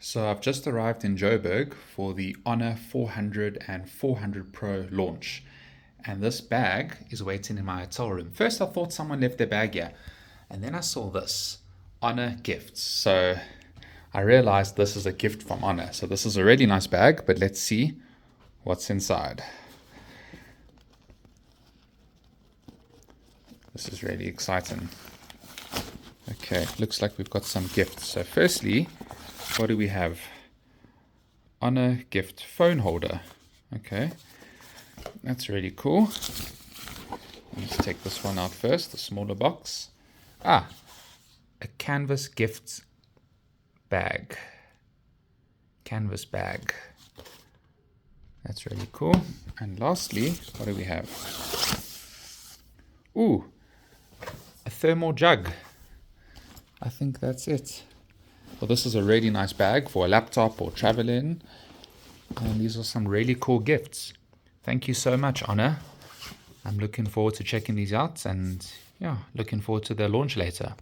So I've just arrived in Joburg for the Honor 400 and 400 Pro launch. And this bag is waiting in my hotel room. First I thought someone left their bag here. And then I saw this, Honor Gifts. So I realized this is a gift from Honor. So this is a really nice bag, but let's see what's inside. This is really exciting. Okay, looks like we've got some gifts. So firstly, what do we have? Honor gift phone holder. Okay, that's really cool. Let's take this one out first, the smaller box. A canvas gift bag. Canvas bag. That's really cool. And lastly, what do we have? Ooh, a thermal jug. I think that's it. Well, this is a really nice bag for a laptop or traveling. And these are some really cool gifts. Thank you so much, Honor. I'm looking forward to checking these out and looking forward to their launch later.